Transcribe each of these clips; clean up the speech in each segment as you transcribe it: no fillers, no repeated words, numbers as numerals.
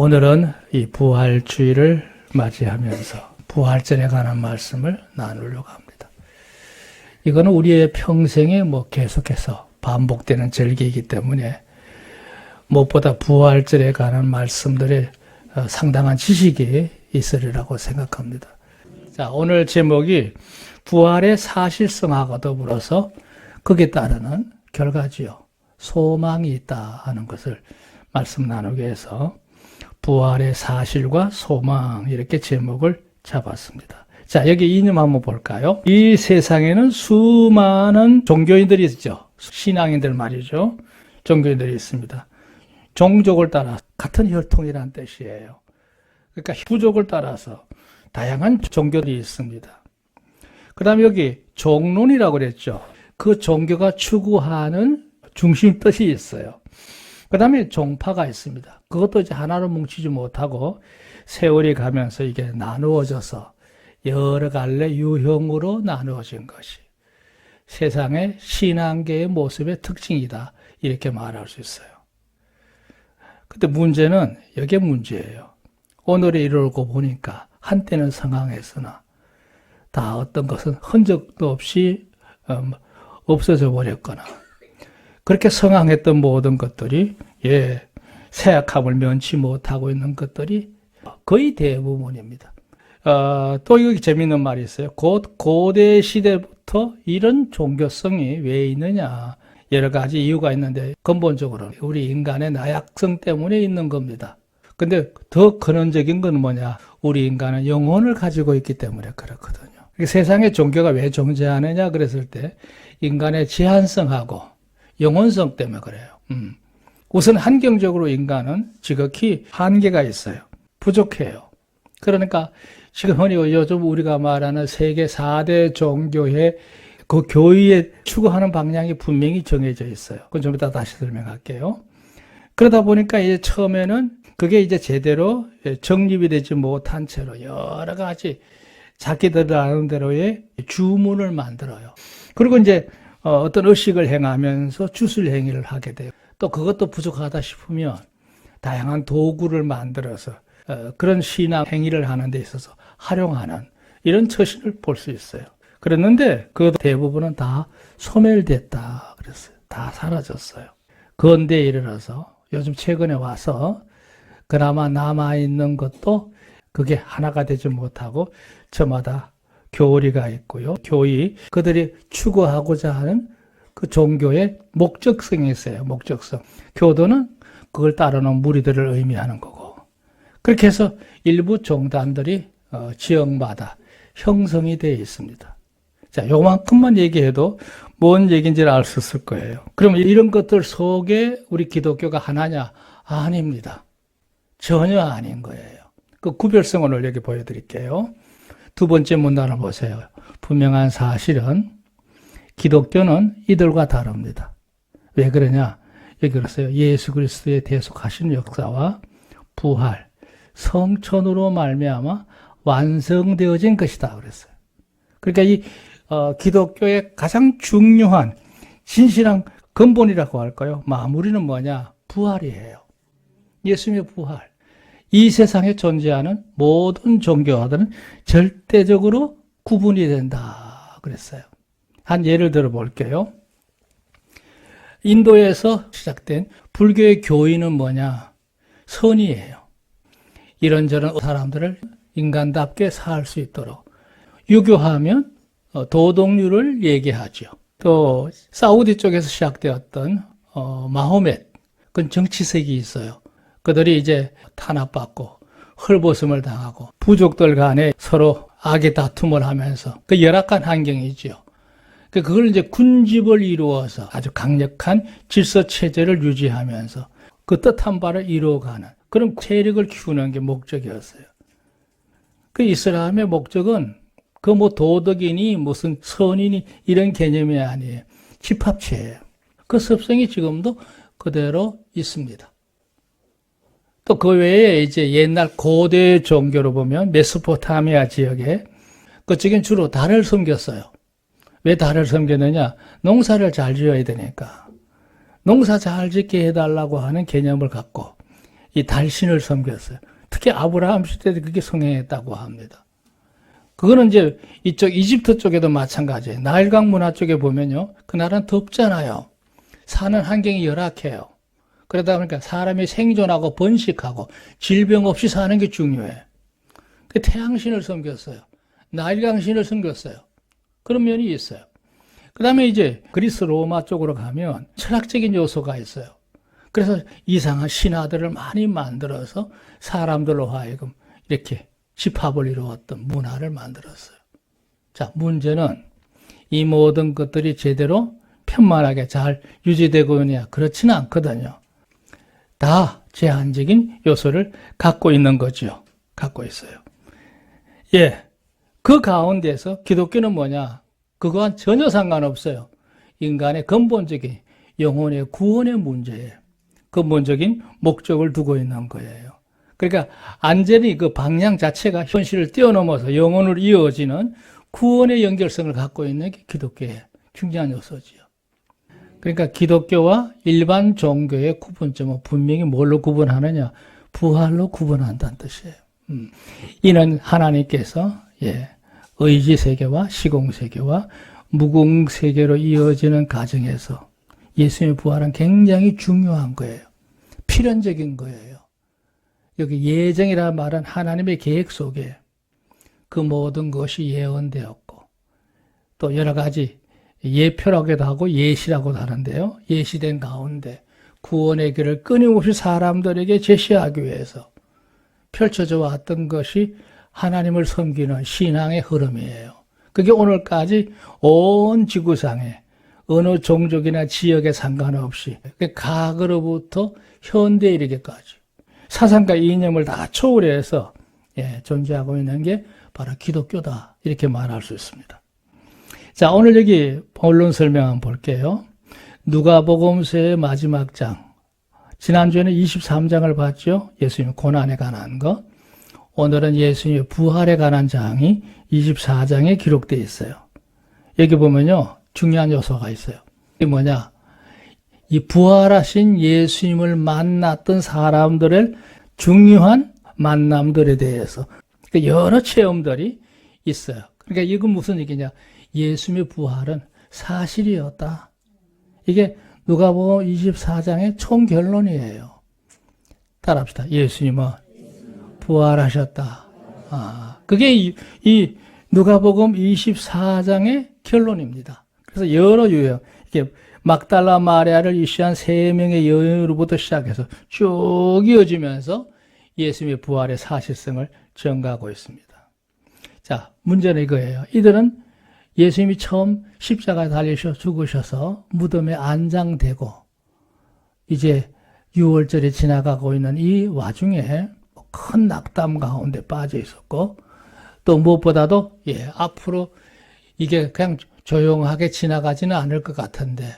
오늘은 이 부활주의를 맞이하면서 부활절에 관한 말씀을 나누려고 합니다. 이거는 우리의 평생에 계속해서 반복되는 절기이기 때문에 무엇보다 부활절에 관한 말씀들에 상당한 지식이 있으리라고 생각합니다. 자, 오늘 제목이 부활의 사실성하고 더불어서 거기에 따르는 결과지요. 소망이 있다 하는 것을 말씀 나누기 위해서 부활의 사실과 소망 이렇게 제목을 잡았습니다. 자, 여기 이념 한번 볼까요? 이 세상에는 수많은 종교인들이 있죠. 신앙인들 말이죠. 종교인들이 있습니다. 종족을 따라 같은 혈통이라는 뜻이에요. 그러니까 부족을 따라서 다양한 종교들이 있습니다. 그 다음에 여기 종론이라고 그랬죠. 그 종교가 추구하는 중심 뜻이 있어요. 그 다음에 종파가 있습니다. 그것도 이제 하나로 뭉치지 못하고 세월이 가면서 이게 나누어져서 여러 갈래 유형으로 나누어진 것이 세상의 신앙계의 모습의 특징이다. 이렇게 말할 수 있어요. 근데 문제는 이게 문제예요. 오늘에 이르고 보니까 한때는 성황했으나 다 어떤 것은 흔적도 없이 없어져 버렸거나 그렇게 성황했던 모든 것들이 쇠약함을 면치 못하고 있는 것들이 거의 대부분입니다. 또 여기 재미있는 말이 있어요. 곧 고대 시대부터 이런 종교성이 왜 있느냐. 여러 가지 이유가 있는데 근본적으로 우리 인간의 나약성 때문에 있는 겁니다. 근데 더 근원적인 건 뭐냐. 우리 인간은 영혼을 가지고 있기 때문에 그렇거든요. 세상의 종교가 왜 존재하느냐 그랬을 때 인간의 제한성하고 영혼성 때문에 그래요. 우선 환경적으로 인간은 지극히 한계가 있어요. 부족해요. 그러니까 지금 흔히 요즘 우리가 말하는 세계 4대 종교의 그 교의에 추구하는 방향이 분명히 정해져 있어요. 그건 좀 이따 다시 설명할게요. 그러다 보니까 이제 처음에는 그게 이제 제대로 정립이 되지 못한 채로 여러 가지 자기들 아는 대로의 주문을 만들어요. 그리고 이제 어떤 의식을 행하면서 주술 행위를 하게 돼요. 또 그것도 부족하다 싶으면 다양한 도구를 만들어서 그런 신앙 행위를 하는 데 있어서 활용하는 이런 처신을 볼 수 있어요. 그랬는데 그 대부분은 다 소멸됐다 그랬어요. 다 사라졌어요. 근대에 이르러서 요즘 최근에 와서 그나마 남아있는 것도 그게 하나가 되지 못하고 저마다 교리가 있고요. 교의, 그들이 추구하고자 하는 그 종교의 목적성이 있어요. 목적성. 교도는 그걸 따르는 무리들을 의미하는 거고. 그렇게 해서 일부 종단들이 지역마다 형성이 되어 있습니다. 자, 요만큼만 얘기해도 뭔 얘기인지를 알 수 있을 거예요. 그럼 이런 것들 속에 우리 기독교가 하나냐? 아닙니다. 전혀 아닌 거예요. 그 구별성을 오늘 여기 보여드릴게요. 두 번째 문단을 보세요. 분명한 사실은 기독교는 이들과 다릅니다. 왜 그러냐? 여기 그랬어요. 예수 그리스도의 대속하신 역사와 부활, 성천으로 말미암아 완성되어진 것이다. 그랬어요. 그러니까 이 기독교의 가장 중요한 진실한 근본이라고 할까요? 마무리는 뭐냐? 부활이에요. 예수님의 부활. 이 세상에 존재하는 모든 종교와는 절대적으로 구분이 된다 그랬어요. 한 예를 들어 볼게요. 인도에서 시작된 불교의 교의는 뭐냐? 선의예요. 이런저런 사람들을 인간답게 살 수 있도록. 유교하면 도덕률을 얘기하죠. 또 사우디 쪽에서 시작되었던 마호멧, 그건 정치색이 있어요. 그들이 이제 탄압받고 헐벗음을 당하고 부족들 간에 서로 악의 다툼을 하면서 그 열악한 환경이지요. 그걸 이제 군집을 이루어서 아주 강력한 질서 체제를 유지하면서 그 뜻한 바를 이루어가는 그런 세력을 키우는 게 목적이었어요. 그 이슬람의 목적은 그 도덕이니 무슨 선이니 이런 개념이 아니에요. 집합체예요. 그 습성이 지금도 그대로 있습니다. 또 그 외에 이제 옛날 고대 종교로 보면 메소포타미아 지역에 그쪽엔 주로 달을 섬겼어요. 왜 달을 섬겼느냐? 농사를 잘 지어야 되니까. 농사 잘 짓게 해달라고 하는 개념을 갖고 이 달신을 섬겼어요. 특히 아브라함 시대에 그게 성행했다고 합니다. 그거는 이제 이쪽 이집트 쪽에도 마찬가지예요. 나일강 문화 쪽에 보면요. 그 나라는 덥잖아요. 사는 환경이 열악해요. 그러다 보니까 사람이 생존하고 번식하고 질병 없이 사는 게 중요해. 그 태양신을 섬겼어요. 나일강신을 섬겼어요. 그런 면이 있어요. 그 다음에 이제 그리스 로마 쪽으로 가면 철학적인 요소가 있어요. 그래서 이상한 신화들을 많이 만들어서 사람들로 하여금 이렇게 집합을 이루었던 문화를 만들었어요. 자, 문제는 이 모든 것들이 제대로 편만하게 잘 유지되고 있느냐? 그렇지는 않거든요. 다 제한적인 요소를 갖고 있는 거죠. 갖고 있어요. 예. 그 가운데서 기독교는 뭐냐? 그거와는 전혀 상관없어요. 인간의 근본적인 영혼의 구원의 문제에 근본적인 목적을 두고 있는 거예요. 그러니까 완전히 그 방향 자체가 현실을 뛰어넘어서 영혼을 이어지는 구원의 연결성을 갖고 있는 게 기독교의 중요한 요소지요. 그러니까 기독교와 일반 종교의 구분점은 분명히 뭘로 구분하느냐? 부활로 구분한다는 뜻이에요. 이는 하나님께서 의지 세계와 시공 세계와 무공 세계로 이어지는 과정에서 예수님의 부활은 굉장히 중요한 거예요. 필연적인 거예요. 여기 예정이라는 말은 하나님의 계획 속에 그 모든 것이 예언되었고 또 여러 가지 예표라고도 하고 예시라고도 하는데요. 예시된 가운데 구원의 길을 끊임없이 사람들에게 제시하기 위해서 펼쳐져 왔던 것이 하나님을 섬기는 신앙의 흐름이에요. 그게 오늘까지 온 지구상에 어느 종족이나 지역에 상관없이 과거로부터 현대에 이르기까지 사상과 이념을 다 초월해서 존재하고 있는 게 바로 기독교다. 이렇게 말할 수 있습니다. 자, 오늘 여기 본론 설명 한번 볼게요. 누가복음서의 마지막 장. 지난주에는 23장을 봤죠. 예수님 고난에 관한 거. 오늘은 예수님의 부활에 관한 장이 24장에 기록되어 있어요. 여기 보면요. 중요한 요소가 있어요. 이게 뭐냐? 이 부활하신 예수님을 만났던 사람들의 중요한 만남들에 대해서 여러 체험들이 있어요. 그러니까 이건 무슨 얘기냐? 예수님의 부활은 사실이었다. 이게 누가복음 24장의 총결론이에요. 따라합시다. 예수님은 부활하셨다. 그게 이 누가복음 24장의 결론입니다. 그래서 여러 유형, 이렇게 막달라 마리아를 이시한 세 명의 여인으로부터 시작해서 쭉 이어지면서 예수님의 부활의 사실성을 증가하고 있습니다. 자, 문제는 이거예요. 이들은 예수님이 처음 십자가에 달리셔 죽으셔서 무덤에 안장되고 이제 6월절이 지나가고 있는 이 와중에 큰 낙담 가운데 빠져 있었고 또 무엇보다도 앞으로 이게 그냥 조용하게 지나가지는 않을 것 같은데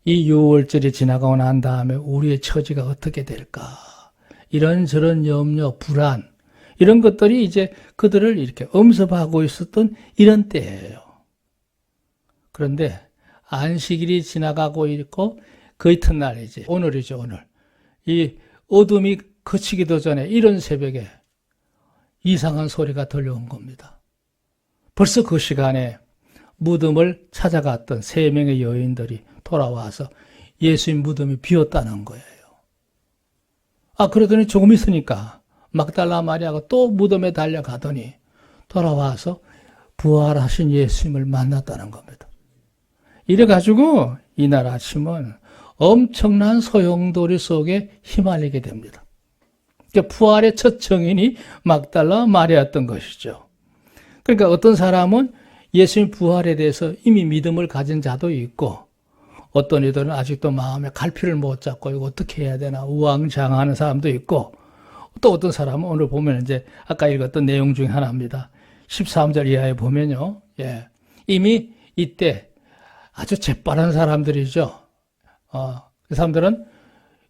이 6월절이 지나가고 난 다음에 우리의 처지가 어떻게 될까? 이런저런 염려, 불안 이런 것들이 이제 그들을 이렇게 엄습하고 있었던 이런 때예요. 그런데 안식일이 지나가고 있고 그 이튿날이지 오늘이죠. 오늘 이 어둠이 그치기도 전에 이런 새벽에 이상한 소리가 들려온 겁니다. 벌써 그 시간에 무덤을 찾아갔던 세 명의 여인들이 돌아와서 예수님 무덤이 비었다는 거예요. 그러더니 조금 있으니까 막달라 마리아가 또 무덤에 달려가더니 돌아와서 부활하신 예수님을 만났다는 겁니다. 이래가지고 이날 아침은 엄청난 소용돌이 속에 휘말리게 됩니다. 그러니까 부활의 첫 증인이 막달라 마리아였던 것이죠. 그러니까 어떤 사람은 예수님 부활에 대해서 이미 믿음을 가진 자도 있고 어떤 이들은 아직도 마음에 갈피를 못 잡고 이거 어떻게 해야 되나 우왕좌왕하는 사람도 있고 또 어떤 사람은 오늘 보면 이제 아까 읽었던 내용 중에 하나입니다. 13절 이하에 보면요. 이미 이때 아주 재빠른 사람들이죠. 그 사람들은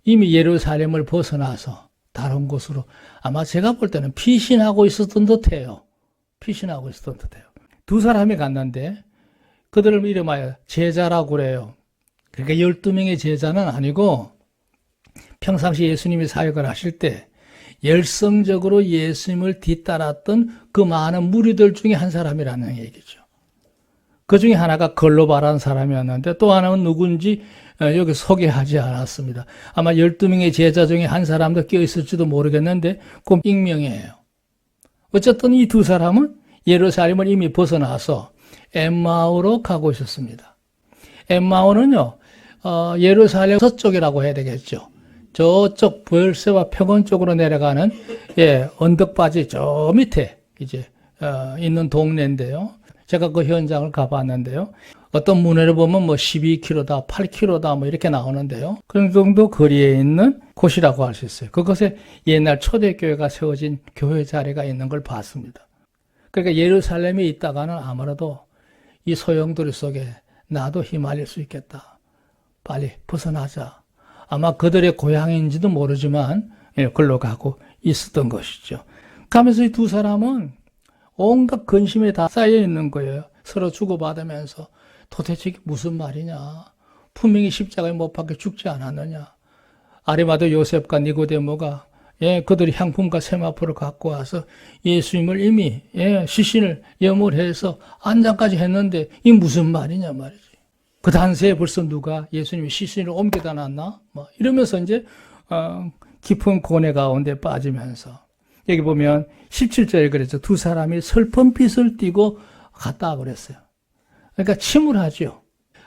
이미 예루살렘을 벗어나서 다른 곳으로 아마 제가 볼 때는 피신하고 있었던 듯해요. 피신하고 있었던 듯해요. 두 사람이 갔는데 그들을 이름하여 제자라고 그래요. 그러니까 12명의 제자는 아니고 평상시 예수님이 사역을 하실 때 열성적으로 예수님을 뒤따랐던 그 많은 무리들 중에 한 사람이라는 얘기죠. 그 중에 하나가 걸로바라는 사람이었는데 또 하나는 누군지 여기 소개하지 않았습니다. 아마 12명의 제자 중에 한 사람도 껴있을지도 모르겠는데 그 익명이에요. 어쨌든 이 두 사람은 예루살렘을 이미 벗어나서 엠마오로 가고 있었습니다. 엠마오는요, 예루살렘 서쪽이라고 해야 되겠죠. 저쪽 부엘세바 평원 쪽으로 내려가는 언덕바지 저 밑에 이제 있는 동네인데요. 제가 그 현장을 가봤는데요. 어떤 문헌을 보면 뭐 12km다, 8km다 뭐 이렇게 나오는데요. 그 정도 거리에 있는 곳이라고 할 수 있어요. 그것에 옛날 초대교회가 세워진 교회 자리가 있는 걸 봤습니다. 그러니까 예루살렘에 있다가는 아무래도 이 소용돌이 속에 나도 휘말릴 수 있겠다. 빨리 벗어나자. 아마 그들의 고향인지도 모르지만 걸로 가고 있었던 것이죠. 가면서 이 두 사람은 온갖 근심에 다 쌓여 있는 거예요. 서로 주고받으면서 도대체 이게 무슨 말이냐. 분명히 십자가에 못 박혀 죽지 않았느냐. 아리마다 요셉과 니고데모가 그들이 향품과 세마포를 갖고 와서 예수님을 이미 시신을 예물해서 안장까지 했는데 이게 무슨 말이냐 말이지. 그 단세에 벌써 누가 예수님이 시신을 옮겨다 놨나? 뭐 이러면서 이제 깊은 고뇌 가운데 빠지면서 여기 보면 17절에 그랬죠. 두 사람이 슬픈 빛을 띠고 갔다 그랬어요. 그러니까 침울하죠.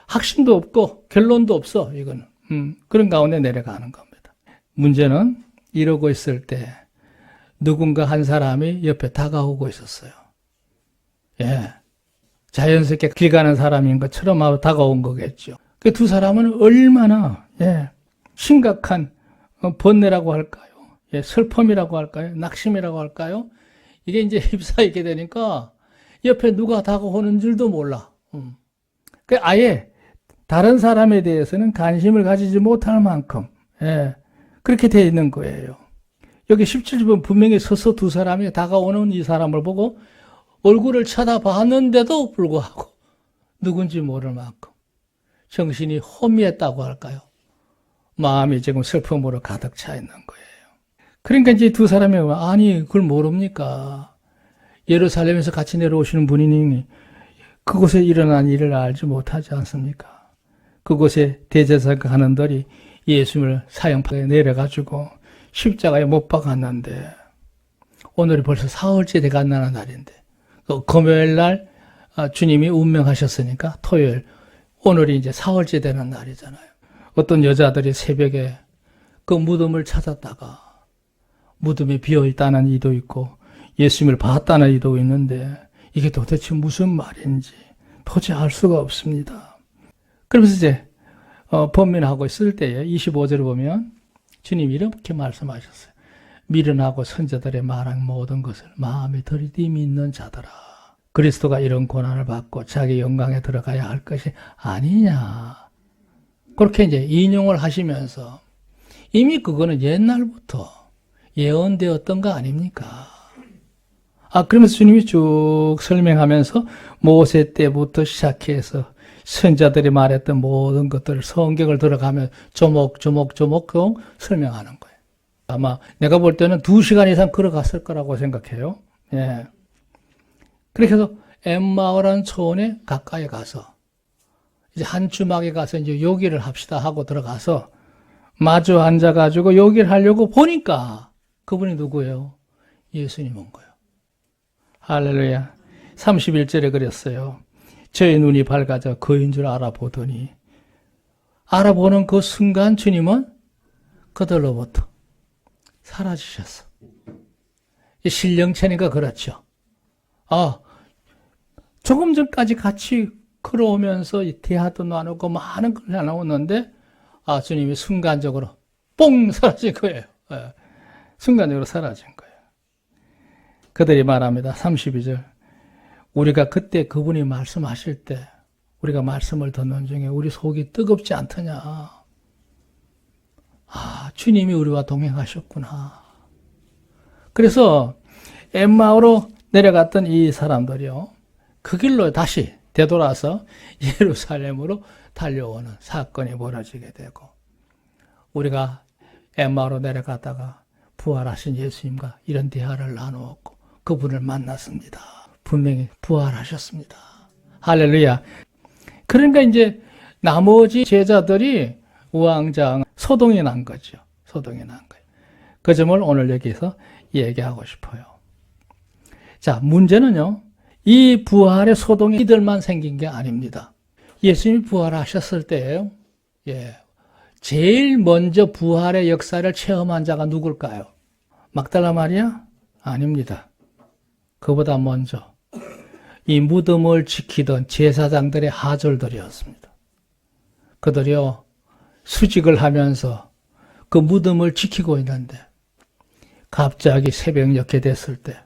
확신도 없고 결론도 없어. 이거는 그런 가운데 내려가는 겁니다. 문제는 이러고 있을 때 누군가 한 사람이 옆에 다가오고 있었어요. 자연스럽게 길 가는 사람인 것처럼 다가온 거겠죠. 그 두 사람은 얼마나 심각한 번뇌라고 할까요? 슬픔이라고 할까요? 낙심이라고 할까요? 이게 이제 휩싸이게 되니까 옆에 누가 다가오는 줄도 몰라. 그 아예 다른 사람에 대해서는 관심을 가지지 못할 만큼 그렇게 되어 있는 거예요. 여기 17번 분명히 서서 두 사람이 다가오는 이 사람을 보고 얼굴을 쳐다봤는데도 불구하고 누군지 모를 만큼 정신이 혼미했다고 할까요? 마음이 지금 슬픔으로 가득 차 있는 거예요. 그러니까 이제 두 사람이 아니 그걸 모릅니까? 예루살렘에서 같이 내려오시는 분이니 그곳에 일어난 일을 알지 못하지 않습니까? 그곳에 대제사가 하는들이 예수님을 사형판에 내려가지고 십자가에 못 박았는데 오늘이 벌써 사흘째 돼간다는 날인데 금요일 날 주님이 운명하셨으니까 토요일 오늘이 이제 사흘째 되는 날이잖아요. 어떤 여자들이 새벽에 그 무덤을 찾았다가 무덤이 비어있다는 이도 있고 예수님을 봤다는 이도 있는데 이게 도대체 무슨 말인지 도저히 알 수가 없습니다. 그러면서 이제 번민하고 있을 때에 25절을 보면 주님이 이렇게 말씀하셨어요. 미련하고 선자들의 말한 모든 것을 마음에 들이미 있는 자들아. 그리스도가 이런 고난을 받고 자기 영광에 들어가야 할 것이 아니냐. 그렇게 이제 인용을 하시면서 이미 그거는 옛날부터 예언되었던 거 아닙니까? 그러면서 주님이 쭉 설명하면서 모세 때부터 시작해서 선자들이 말했던 모든 것들을 성경을 들어가면 조목조목 설명하는 거예요. 아마 내가 볼 때는 2시간 이상 걸어갔을 거라고 생각해요. 그렇게 해서 엠마오라는 초원에 가까이 가서 이제 한 주막에 가서 이제 요기를 합시다 하고 들어가서 마주 앉아가지고 요기를 하려고 보니까 그분이 누구예요? 예수님인 거예요. 할렐루야. 31절에 그랬어요. 저의 눈이 밝아져 그인 줄 알아보더니 알아보는 그 순간 주님은 그들로부터 사라지셨어. 신령체니까 그렇죠. 조금 전까지 같이 걸어오면서 대화도 나누고 많은 걸 나누었는데 주님이 순간적으로 뽕 사라진 거예요. 순간적으로 사라진 거예요. 그들이 말합니다. 32절. 우리가 그때 그분이 말씀하실 때 우리가 말씀을 듣는 중에 우리 속이 뜨겁지 않더냐. 주님이 우리와 동행하셨구나. 그래서 엠마오로 내려갔던 이 사람들이요. 그 길로 다시 되돌아서 예루살렘으로 달려오는 사건이 벌어지게 되고 우리가 엠마오로 내려가다가 부활하신 예수님과 이런 대화를 나누었고 그분을 만났습니다. 분명히 부활하셨습니다. 할렐루야. 그러니까 이제 나머지 제자들이 우왕좌왕 소동이 난 거죠. 소동이 난 거예요. 그 점을 오늘 여기서 얘기하고 싶어요. 자, 문제는요. 이 부활의 소동이 이들만 생긴 게 아닙니다. 예수님이 부활하셨을 때예요. 예. 제일 먼저 부활의 역사를 체험한 자가 누굴까요? 막달라 마리아? 아닙니다. 그보다 먼저 이 무덤을 지키던 제사장들의 하졸들이었습니다. 그들이요, 수직을 하면서 그 무덤을 지키고 있는데 갑자기 새벽녘에 됐을 때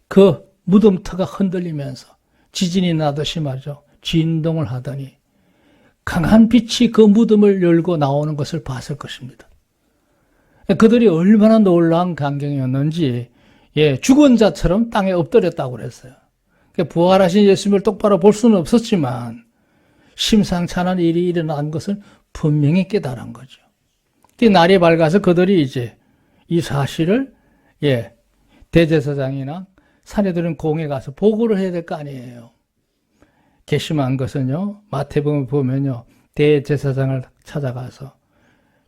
그 무덤터가 흔들리면서 지진이 나듯이 말이죠. 진동을 하더니 강한 빛이 그 무덤을 열고 나오는 것을 봤을 것입니다. 그들이 얼마나 놀라운 광경이었는지, 예, 죽은 자처럼 땅에 엎드렸다고 그랬어요. 부활하신 예수님을 똑바로 볼 수는 없었지만 심상찮은 일이 일어난 것을 분명히 깨달은 거죠. 날이 밝아서 그들이 이제 이 사실을, 예, 대제사장이나 사내들은 공에 가서 보고를 해야 될 거 아니에요. 괘씸한 것은요, 마태복음 보면요, 대제사장을 찾아가서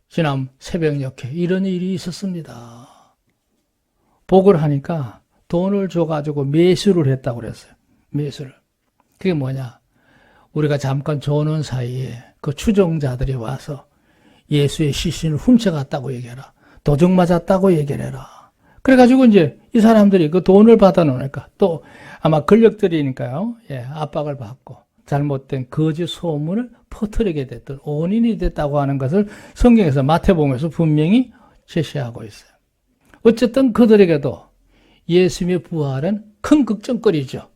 지난 새벽녘에 이런 일이 있었습니다. 보고를 하니까 돈을 줘가지고 매수를 했다고 그랬어요. 매수를. 그게 뭐냐? 우리가 잠깐 조는 사이에 그 추종자들이 와서 예수의 시신을 훔쳐갔다고 얘기해라. 도둑 맞았다고 얘기를 해라. 그래가지고 이제 이 사람들이 그 돈을 받아놓으니까 또 아마 권력들이니까요. 예, 압박을 받고 잘못된 거짓 소문을 퍼뜨리게 됐던 원인이 됐다고 하는 것을 성경에서 마태복음에서 분명히 제시하고 있어요. 어쨌든 그들에게도 예수님의 부활은 큰 걱정거리죠.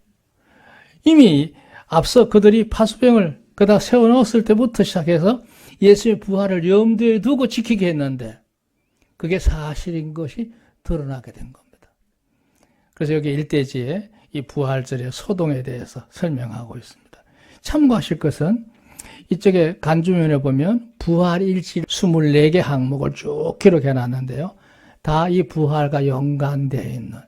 이미 앞서 그들이 파수병을 그다 세워놓았을 때부터 시작해서 예수의 부활을 염두에 두고 지키게 했는데 그게 사실인 것이 드러나게 된 겁니다. 그래서 여기 일대지에 이 부활절의 소동에 대해서 설명하고 있습니다. 참고하실 것은 이쪽에 간주면에 보면 부활일지 24개 항목을 쭉 기록해 놨는데요. 다 이 부활과 연관되어 있는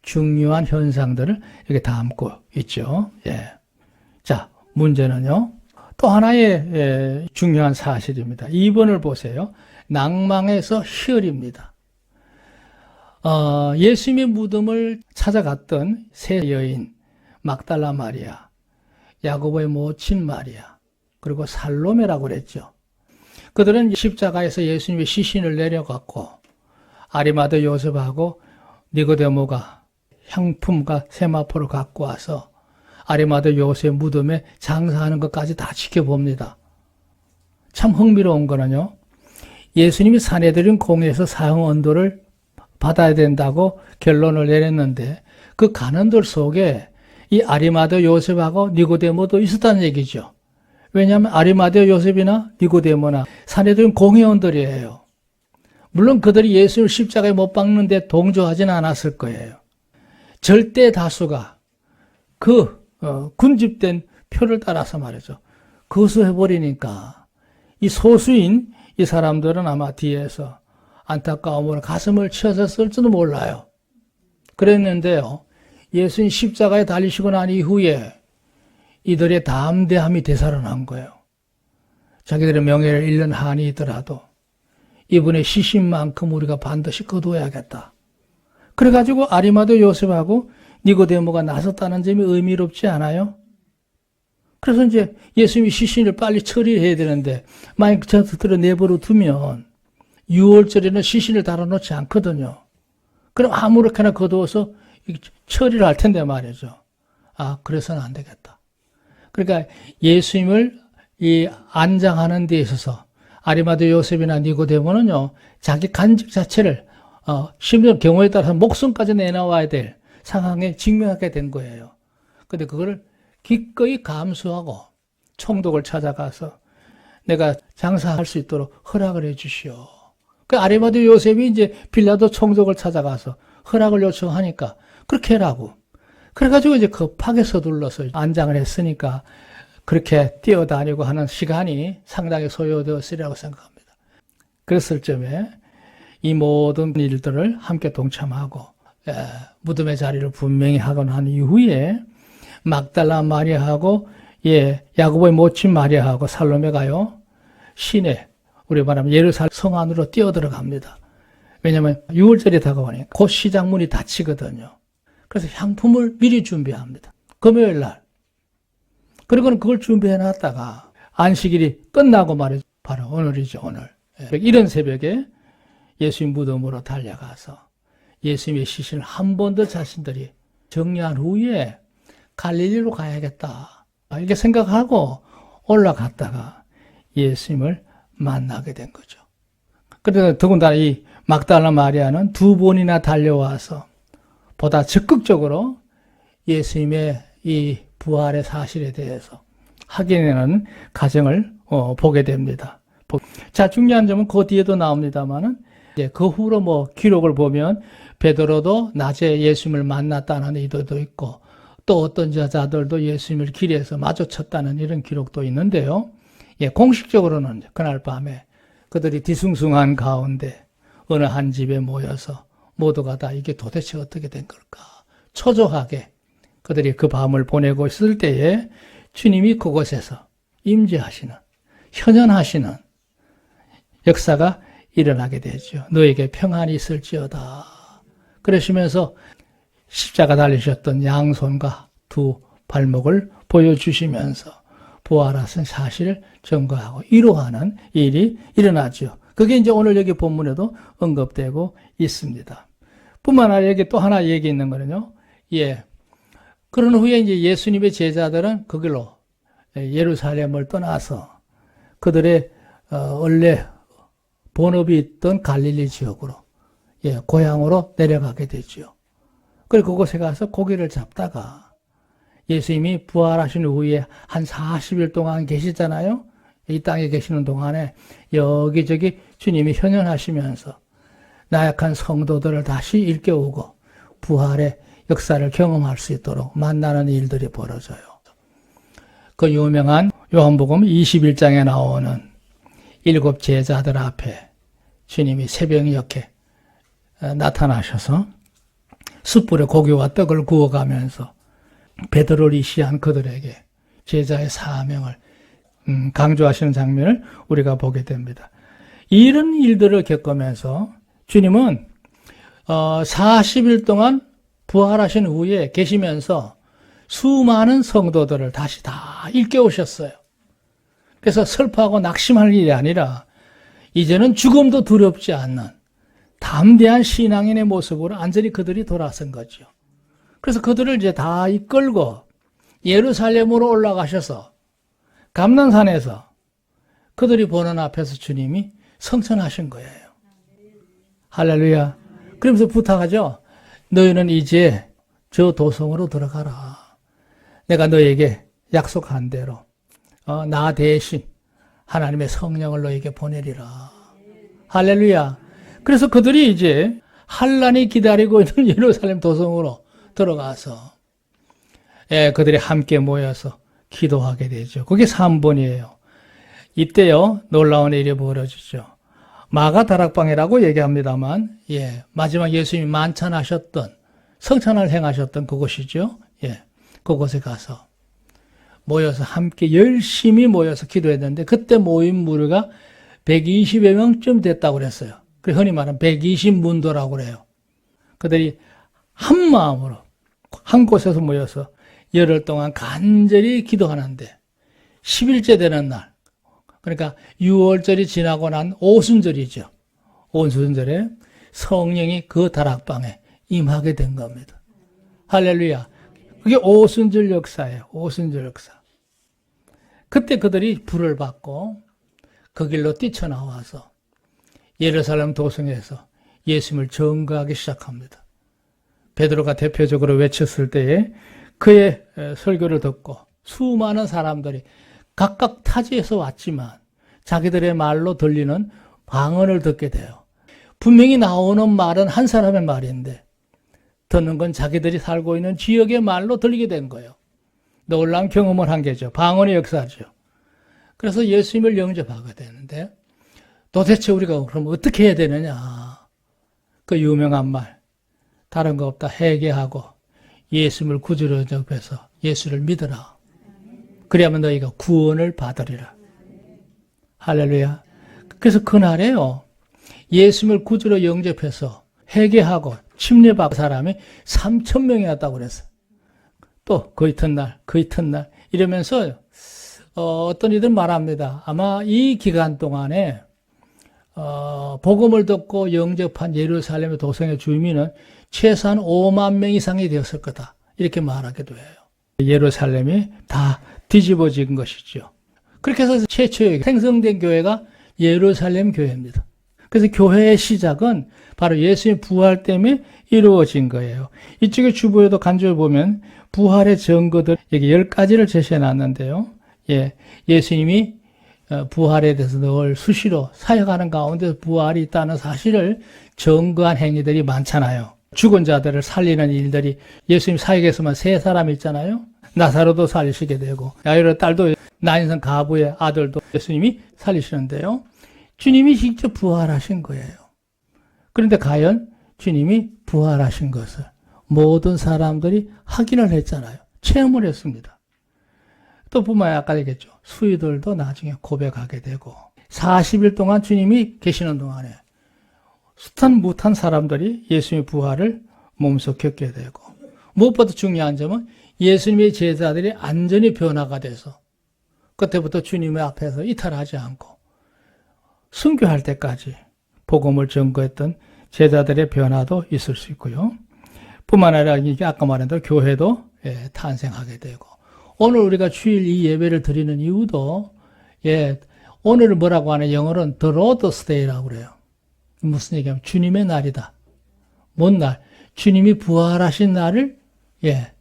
중요한 현상들을 여기 담고 있죠. 예. 자, 문제는요. 또 하나의 중요한 사실입니다. 2번을 보세요. 낭망에서 희열입니다. 예수님의 무덤을 찾아갔던 세 여인, 막달라 마리아, 야고보의 모친 마리아, 그리고 살로메라고 그랬죠. 그들은 십자가에서 예수님의 시신을 내려갔고 아리마대 요셉하고 니고데모가 향품과 세마포를 갖고 와서 아리마대 요셉 무덤에 장사하는 것까지 다 지켜봅니다. 참 흥미로운 거는요. 예수님이 사내들인 공에서 사형 언도를 받아야 된다고 결론을 내렸는데 그 간원들 속에 이 아리마대 요셉하고 니고데모도 있었다는 얘기죠. 왜냐하면 아리마대 요셉이나 니고데모나 사내들인 공회원들이에요. 물론 그들이 예수를 십자가에 못 박는데 동조하지는 않았을 거예요. 절대 다수가 그 군집된 표를 따라서 말이죠. 거수해버리니까 이 소수인 이 사람들은 아마 뒤에서 안타까움으로 가슴을 치었을지도 몰라요. 그랬는데요. 예수님 십자가에 달리시고 난 이후에 이들의 담대함이 되살아난 거예요. 자기들의 명예를 잃는 한이 있더라도 이분의 시신만큼 우리가 반드시 거두어야겠다. 그래가지고 아리마대 요셉하고 니고데모가 나섰다는 점이 의미롭지 않아요? 그래서 이제 예수님이 시신을 빨리 처리해야 되는데 만약 저들을 내버려 두면 6월절에는 시신을 달아놓지 않거든요. 그럼 아무렇게나 거두어서 처리를 할 텐데 말이죠. 아, 그래서는 안 되겠다. 그러니까 예수님을 이 안장하는 데 있어서 아리마대 요셉이나 니고데모는요, 자기 간직 자체를 심지어 경우에 따라서 목숨까지 내놔와야 될 상황에 직면하게 된 거예요. 근데 그거를 기꺼이 감수하고 총독을 찾아가서 내가 장사할 수 있도록 허락을 해 주시오. 그 아리마대 요셉이 이제 빌라도 총독을 찾아가서 허락을 요청하니까 그렇게 해라고. 그래가지고 이제 급하게 서둘러서 안장을 했으니까 그렇게 뛰어다니고 하는 시간이 상당히 소요되었으리라고 생각합니다. 그랬을 점에 이 모든 일들을 함께 동참하고 무덤의 자리를 분명히 하고 난 이후에 막달라 마리아하고 야고보의 모친 마리아하고 살로메가요 시내 우리 말하면 예루살렘 성 안으로 뛰어들어갑니다. 왜냐하면 6월절이 다가오니까 곧 시장 문이 닫히거든요. 그래서 향품을 미리 준비합니다. 금요일 날. 그리고는 그걸 준비해 놨다가 안식일이 끝나고 말이죠. 바로 오늘이죠, 오늘. 이런 새벽에 예수님 무덤으로 달려가서 예수님의 시신을 한 번 더 자신들이 정리한 후에 갈릴리로 가야겠다. 이렇게 생각하고 올라갔다가 예수님을 만나게 된 거죠. 그런데 더군다나 이 막달라 마리아는 두 번이나 달려와서 보다 적극적으로 예수님의 이 부활의 사실에 대해서 확인하는 과정을 보게 됩니다. 자, 중요한 점은 그 뒤에도 나옵니다만은 이제 그 후로 기록을 보면 베드로도 낮에 예수님을 만났다는 의도도 있고 또 어떤 여자들도 예수님을 길에서 마주쳤다는 이런 기록도 있는데요. 공식적으로는 그날 밤에 그들이 뒤숭숭한 가운데 어느 한 집에 모여서 모두가 다 이게 도대체 어떻게 된 걸까? 초조하게 그들이 그 밤을 보내고 있을 때에 주님이 그곳에서 임재하시는, 현현하시는 역사가 일어나게 되죠. 너에게 평안이 있을지어다. 그러시면서 십자가 달리셨던 양손과 두 발목을 보여주시면서 부활하신 사실을 증거하고 위로하는 일이 일어나죠. 그게 이제 오늘 여기 본문에도 언급되고 있습니다. 뿐만 아니라 여기 또 하나 얘기 있는 거는요. 그런 후에 이제 예수님의 제자들은 그 길로 예루살렘을 떠나서 그들의 원래 본업이 있던 갈릴리 지역으로 고향으로 내려가게 되죠. 그리고 그곳에 가서 고기를 잡다가 예수님이 부활하신 후에 한 40일 동안 계시잖아요. 이 땅에 계시는 동안에 여기저기 주님이 현현하시면서 나약한 성도들을 다시 일깨우고 부활의 역사를 경험할 수 있도록 만나는 일들이 벌어져요. 그 유명한 요한복음 21장에 나오는 7 제자들 앞에 주님이 새벽녘에 나타나셔서 숯불에 고기와 떡을 구워가면서 베드로를 시한 그들에게 제자의 사명을 강조하시는 장면을 우리가 보게 됩니다. 이런 일들을 겪으면서 주님은 40일 동안 부활하신 후에 계시면서 수많은 성도들을 다시 다 일깨우셨어요. 그래서 슬퍼하고 낙심할 일이 아니라 이제는 죽음도 두렵지 않는 담대한 신앙인의 모습으로 완전히 그들이 돌아선 거죠. 그래서 그들을 이제 다 이끌고 예루살렘으로 올라가셔서 감난산에서 그들이 보는 앞에서 주님이 성천하신 거예요. 할렐루야. 그러면서 부탁하죠. 너희는 이제 저 도성으로 들어가라. 내가 너에게 약속한 대로 나 대신 하나님의 성령을 너에게 보내리라. 할렐루야. 그래서 그들이 이제 환란이 기다리고 있는 예루살렘 도성으로 들어가서 그들이 함께 모여서 기도하게 되죠. 그게 3번이에요. 이때요 놀라운 일이 벌어지죠. 마가 다락방이라고 얘기합니다만 마지막 예수님이 만찬하셨던 성찬을 행하셨던 그곳이죠. 그곳에 가서 모여서 함께 열심히 모여서 기도했는데 그때 모인 무리가 120여 명쯤 됐다고 그랬어요. 그래서 흔히 말하는 120문도라고 그래요. 그들이 한 마음으로 한 곳에서 모여서 열흘 동안 간절히 기도하는데 10일째 되는 날, 그러니까 6월절이 지나고 난 오순절이죠. 오순절에 성령이 그 다락방에 임하게 된 겁니다. 할렐루야. 그게 오순절 역사예요. 오순절 역사. 그때 그들이 불을 받고 그 길로 뛰쳐나와서 예루살렘 도성에서 예수님을 전거하기 시작합니다. 베드로가 대표적으로 외쳤을 때에 그의 설교를 듣고 수많은 사람들이 각각 타지에서 왔지만 자기들의 말로 들리는 방언을 듣게 돼요. 분명히 나오는 말은 한 사람의 말인데 듣는 건 자기들이 살고 있는 지역의 말로 들리게 된 거예요. 놀라운 경험을 한 게죠. 방언의 역사죠. 그래서 예수님을 영접하게 되는데 도대체 우리가 그럼 어떻게 해야 되느냐. 그 유명한 말, 다른 거 없다. 회개하고 예수님을 구주로 영접해서 예수를 믿으라. 그래야만 너희가 구원을 받으리라. 할렐루야. 그래서 그날에요, 예수님을 구주로 영접해서 회개하고 침례받은 사람이 3,000명이었다고 그랬어요. 또 그 이튿날 이러면서 어떤 이들은 말합니다. 아마 이 기간 동안에 복음을 듣고 영접한 예루살렘의 도성의 주민은 최소한 5만 명 이상이 되었을 거다. 이렇게 말하기도 해요. 예루살렘이 다 뒤집어진 것이죠. 그렇게 해서 최초의 생성된 교회가 예루살렘 교회입니다. 그래서 교회의 시작은 바로 예수의 부활 때문에 이루어진 거예요. 이쪽에 주보에도 간주해 보면 부활의 증거들 여기 10가지를 제시해 놨는데요. 예수님이 부활에 대해서 늘 수시로 사역하는 가운데 부활이 있다는 사실을 증거한 행위들이 많잖아요. 죽은 자들을 살리는 일들이 예수님 사역에서만 3사람 있잖아요. 나사로도 살리시게 되고 야이로 딸도 나인성 가부의 아들도 예수님이 살리시는데요. 주님이 직접 부활하신 거예요. 그런데 과연 주님이 부활하신 것을 모든 사람들이 확인을 했잖아요. 체험을 했습니다. 또 뿐만 아니라 아까 얘기했죠. 수의들도 나중에 고백하게 되고 40일 동안 주님이 계시는 동안에 숱한 무탄 사람들이 예수님의 부활을 몸소 겪게 되고 무엇보다 중요한 점은 예수님의 제자들이 안전히 변화가 돼서 그때부터 주님의 앞에서 이탈하지 않고 순교할 때까지 복음을 전거했던 제자들의 변화도 있을 수 있고요. 뿐만 아니라 이게 아까 말한 대로 교회도 탄생하게 되고 오늘 우리가 주일 이 예배를 드리는 이유도 오늘을 뭐라고 하는 영어로는 The Lord's Day라고 그래요. 무슨 얘기냐면 주님의 날이다. 뭔 날? 주님이 부활하신 날을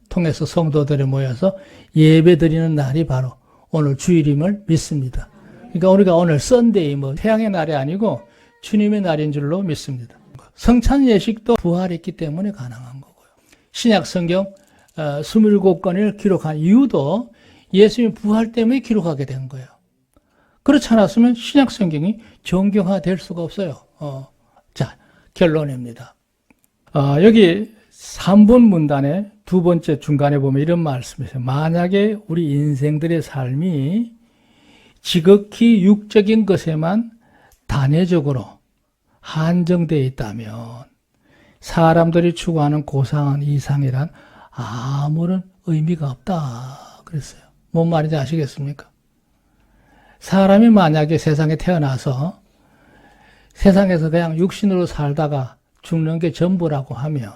통해서 성도들이 모여서 예배 드리는 날이 바로 오늘 주일임을 믿습니다. 그러니까 우리가 오늘 썬데이 태양의 날이 아니고 주님의 날인 줄로 믿습니다. 성찬 예식도 부활했기 때문에 가능한 거고요. 신약 성경 27권을 기록한 이유도 예수님 부활 때문에 기록하게 된 거예요. 그렇지 않았으면 신약 성경이 정경화될 수가 없어요. 자, 결론입니다. 여기 3번 문단의 두 번째 중간에 보면 이런 말씀이 있어요. 만약에 우리 인생들의 삶이 지극히 육적인 것에만 단회적으로 한정되어 있다면 사람들이 추구하는 고상한 이상이란 아무런 의미가 없다 그랬어요. 뭔 말인지 아시겠습니까? 사람이 만약에 세상에 태어나서 세상에서 그냥 육신으로 살다가 죽는 게 전부라고 하면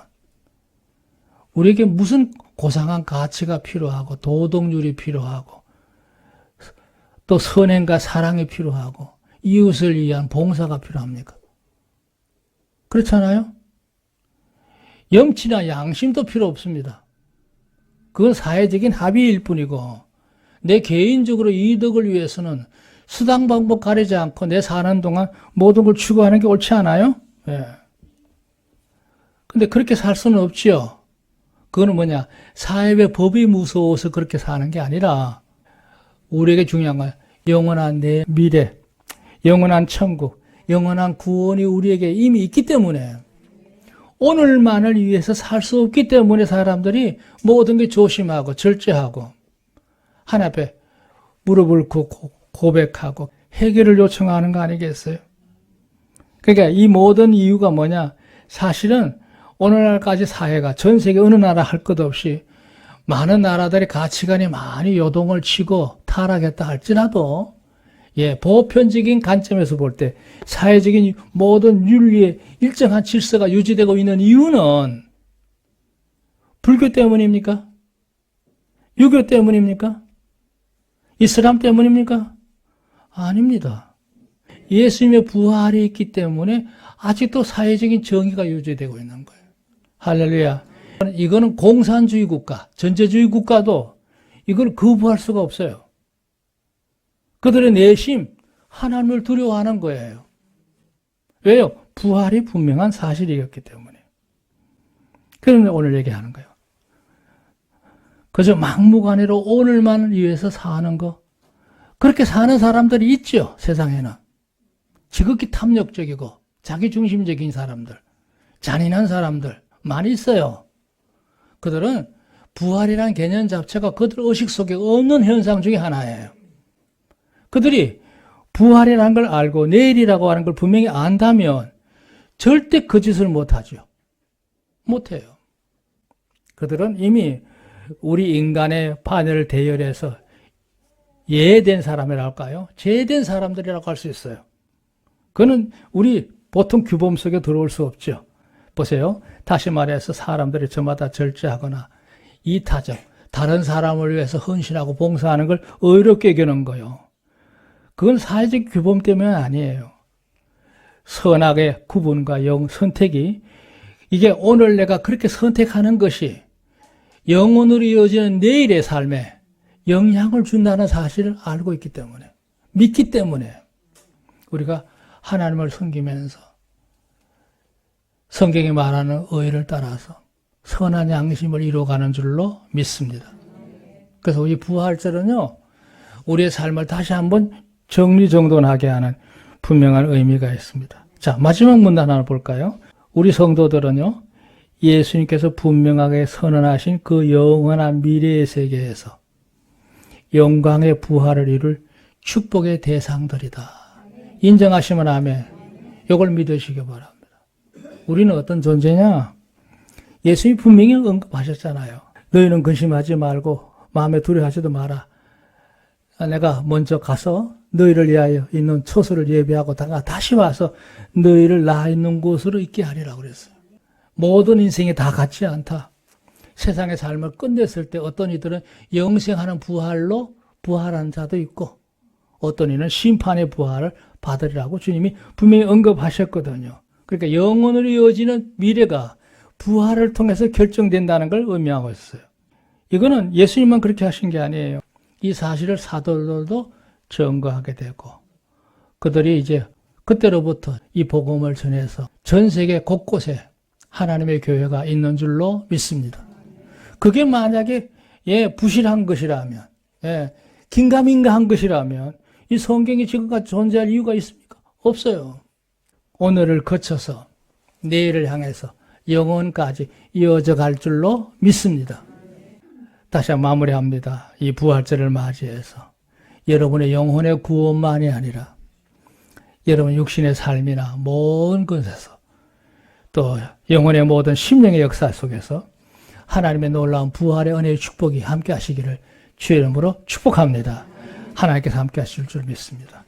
우리에게 무슨 고상한 가치가 필요하고 도덕률이 필요하고 또 선행과 사랑이 필요하고 이웃을 위한 봉사가 필요합니까? 그렇잖아요? 염치나 양심도 필요 없습니다. 그건 사회적인 합의일 뿐이고 내 개인적으로 이득을 위해서는 수단 방법 가리지 않고 내 사는 동안 모든 걸 추구하는 게 옳지 않아요? 근데 그렇게 살 수는 없지요. 그거는 뭐냐? 사회의 법이 무서워서 그렇게 사는 게 아니라 우리에게 중요한 건 영원한 내 미래, 영원한 천국, 영원한 구원이 우리에게 이미 있기 때문에 오늘만을 위해서 살 수 없기 때문에 사람들이 모든 게 조심하고 절제하고 하나님 앞에 무릎을 꿇고 고백하고 해결을 요청하는 거 아니겠어요? 그러니까 이 모든 이유가 뭐냐? 사실은 오늘날까지 사회가 전 세계 어느 나라 할 것 없이 많은 나라들의 가치관이 많이 요동을 치고 타락했다 할지라도 보편적인 관점에서 볼 때 사회적인 모든 윤리의 일정한 질서가 유지되고 있는 이유는 불교 때문입니까? 유교 때문입니까? 이슬람 때문입니까? 아닙니다. 예수님의 부활이 있기 때문에 아직도 사회적인 정의가 유지되고 있는 거예요. 할렐루야. 이거는 공산주의 국가, 전제주의 국가도 이걸 거부할 수가 없어요. 그들의 내심 하나님을 두려워하는 거예요. 왜요? 부활이 분명한 사실이었기 때문에. 그런데 오늘 얘기하는 거예요. 그저 막무가내로 오늘만을 위해서 사는 거. 그렇게 사는 사람들이 있죠, 세상에는. 지극히 탐욕적이고 자기중심적인 사람들. 잔인한 사람들 많이 있어요. 그들은 부활이라는 개념 자체가 그들 의식 속에 없는 현상 중에 하나예요. 그들이 부활이라는 걸 알고 내일이라고 하는 걸 분명히 안다면 절대 그 짓을 못하죠. 못해요. 그들은 이미 우리 인간의 판을 대열해서 예된 사람이라고 할까요? 제된 사람들이라고 할 수 있어요. 그는 우리 보통 규범 속에 들어올 수 없죠. 보세요. 다시 말해서 사람들이 저마다 절제하거나 이타적, 다른 사람을 위해서 헌신하고 봉사하는 걸 의롭게 여기는 거예요. 그건 사회적 규범 때문에 아니에요. 선악의 구분과 선택이 이게 오늘 내가 그렇게 선택하는 것이 영혼으로 이어지는 내일의 삶에 영향을 준다는 사실을 알고 있기 때문에, 믿기 때문에 우리가 하나님을 섬기면서 성경이 말하는 의를 따라서 선한 양심을 이루어가는 줄로 믿습니다. 그래서 이 부활절은요, 우리의 삶을 다시 한번 정리정돈하게 하는 분명한 의미가 있습니다. 자, 마지막 문단 하나 볼까요? 우리 성도들은요, 예수님께서 분명하게 선언하신 그 영원한 미래의 세계에서 영광의 부활을 이룰 축복의 대상들이다. 인정하시면 아멘. 이걸 믿으시기 바랍니다. 우리는 어떤 존재냐? 예수님이 분명히 언급하셨잖아요. 너희는 근심하지 말고 마음에 두려워하지도 마라. 내가 먼저 가서 너희를 위하여 있는 처소를 예비하고 다시 와서 너희를 나 있는 곳으로 있게 하리라고 그랬어요. 모든 인생이 다 같지 않다. 세상의 삶을 끝냈을 때 어떤 이들은 영생하는 부활로 부활한 자도 있고 어떤 이는 심판의 부활을 받으리라고 주님이 분명히 언급하셨거든요. 그러니까 영원으로 이어지는 미래가 부활을 통해서 결정된다는 걸 의미하고 있어요. 이거는 예수님만 그렇게 하신 게 아니에요. 이 사실을 사도들도 증거하게 되고 그들이 이제 그때로부터 이 복음을 전해서 전 세계 곳곳에 하나님의 교회가 있는 줄로 믿습니다. 그게 만약에 부실한 것이라면, 긴가민가한 것이라면 이 성경이 지금까지 존재할 이유가 있습니까? 없어요. 오늘을 거쳐서 내일을 향해서 영원까지 이어져 갈 줄로 믿습니다. 다시 한번 마무리합니다. 이 부활절을 맞이해서 여러분의 영혼의 구원만이 아니라 여러분 육신의 삶이나 모든 것에서 또 영혼의 모든 심령의 역사 속에서 하나님의 놀라운 부활의 은혜의 축복이 함께 하시기를 주의 이름으로 축복합니다. 하나님께서 함께 하실 줄 믿습니다.